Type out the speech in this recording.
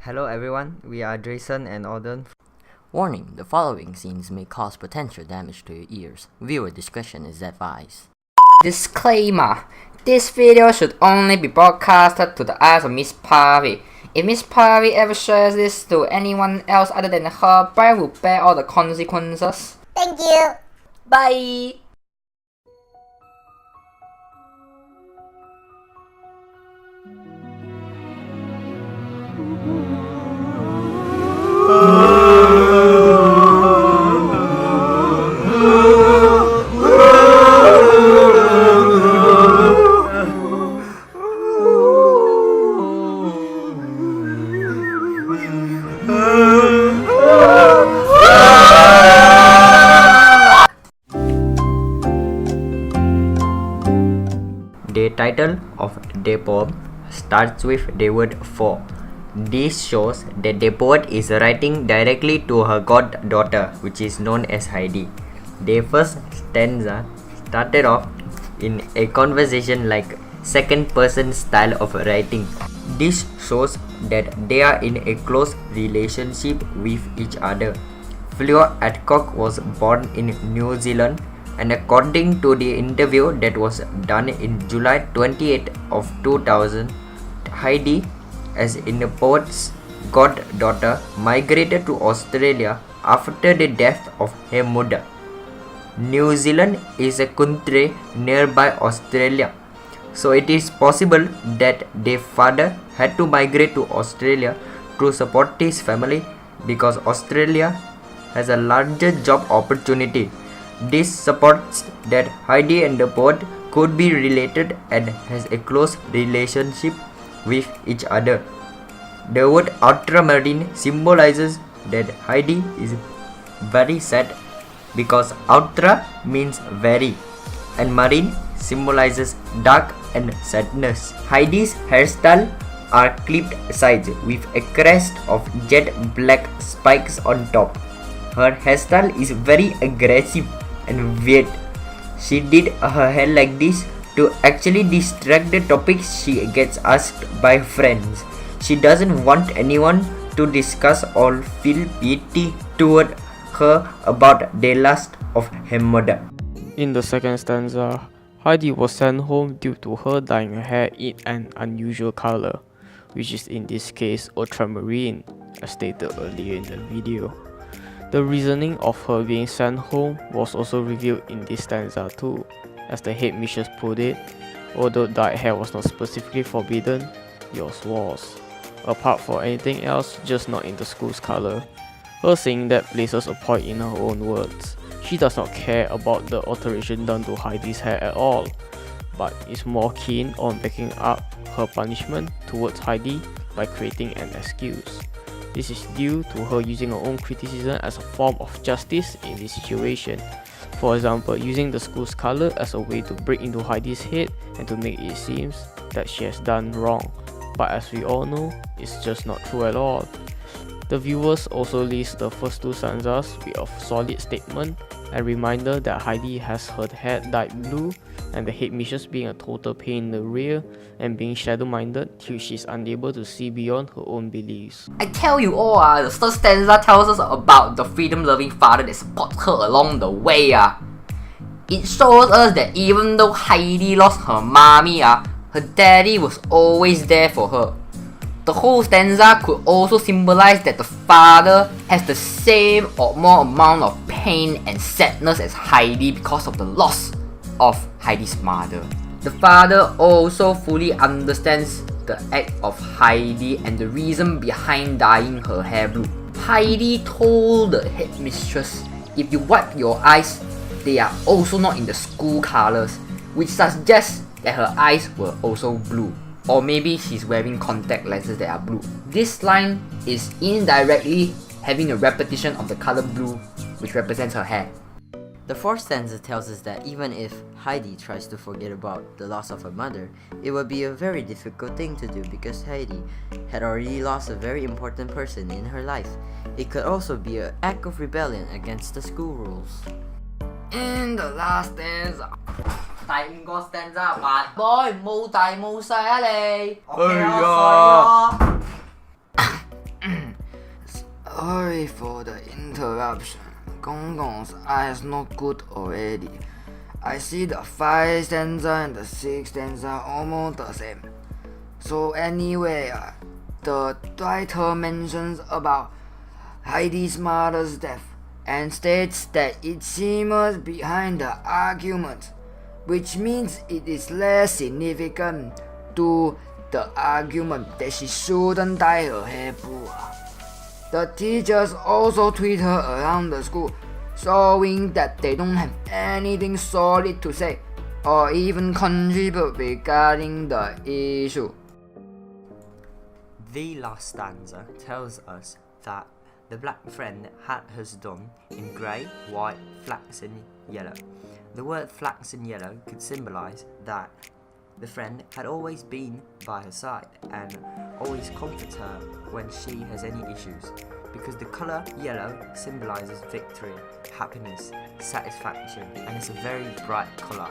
Hello everyone, we are Dracyen and Alden. Warning, the following scenes may cause potential damage to your ears. Viewer discretion is advised. Disclaimer: this video should only be broadcasted to the eyes of Miss Parvy. If Miss Parvy ever shares this to anyone else other than her, Brian will bear all the consequences. Thank you. Bye! The title of the poem starts with the word for. This shows that the poet is writing directly to her goddaughter, which is known as Heidi. The first stanza started off in a conversation like second person style of writing. This shows that they are in a close relationship with each other. Fleur Adcock was born in New Zealand, and according to the interview that was done in July 28 of 2000, Heidi, as in the poet's goddaughter, migrated to Australia after the death of her mother. New Zealand is a country nearby Australia, so it is possible that their father had to migrate to Australia to support his family because Australia has a larger job opportunity. This supports that Heidi and the poet could be related and has a close relationship with each other. The word ultramarine symbolizes that Heidi is very sad because ultra means very and marine symbolizes dark and sadness. Heidi's hairstyle are clipped sides with a crest of jet black spikes on top. Her hairstyle is very aggressive and weird. She did her hair like this to actually distract the topics she gets asked by friends. She doesn't want anyone to discuss or feel pity toward her about the loss of her mother. In the second stanza, Heidi was sent home due to her dyeing her hair in an unusual color, which is in this case ultramarine, as stated earlier in the video. The reasoning of her being sent home was also revealed in this stanza too, as the headmistress put it, although dyed hair was not specifically forbidden, yours was. Apart from anything else, just not in the school's color. Her saying that places a point in her own words. She does not care about the alteration done to Heidi's hair at all, but is more keen on backing up her punishment towards Heidi by creating an excuse. This is due to her using her own criticism as a form of justice in this situation. For example, using the school's color as a way to break into Heidi's head and to make it seem that she has done wrong. But as we all know, it's just not true at all. The viewers also list the first two stanzas with a solid statement and reminder that Heidi has her hair dyed blue and the headmistress being a total pain in the rear and being shadow-minded till she's unable to see beyond her own beliefs. I tell you all, the third stanza tells us about the freedom-loving father that supports her along the way. It shows us that even though Heidi lost her mommy, her daddy was always there for her. The whole stanza could also symbolize that the father has the same or more amount of pain and sadness as Heidi because of the loss of Heidi's mother. The father also fully understands the act of Heidi and the reason behind dyeing her hair blue. Heidi told the headmistress, if you wipe your eyes, they are also not in the school colors, which suggests that her eyes were also blue. Or maybe she's wearing contact lenses that are blue. This line is indirectly having a repetition of the color blue, which represents her hair. The fourth stanza tells us that even if Heidi tries to forget about the loss of her mother, it would be a very difficult thing to do because Heidi had already lost a very important person in her life. It could also be an act of rebellion against the school rules. And the last stanza. 第五個 stanza 話 boy 冇大冇細啊你。OK 啊， Sorry for the interruption. Gong Gong's eyes not good already. I see the 5th stanza and the 6th stanza almost the same. So anyway, the writer mentions about Heidi's mother's death and states that it seems behind the argument, which means it is less significant to the argument that she shouldn't dye her hair blue. The teachers also tweet her around the school, showing that they don't have anything solid to say or even contribute regarding the issue. The last stanza tells us that the black friend had hers done in grey, white, flaxen, yellow. The word flaxen yellow could symbolize that the friend had always been by her side and always comforts her when she has any issues, because the colour yellow symbolizes victory, happiness, satisfaction, and it's a very bright colour.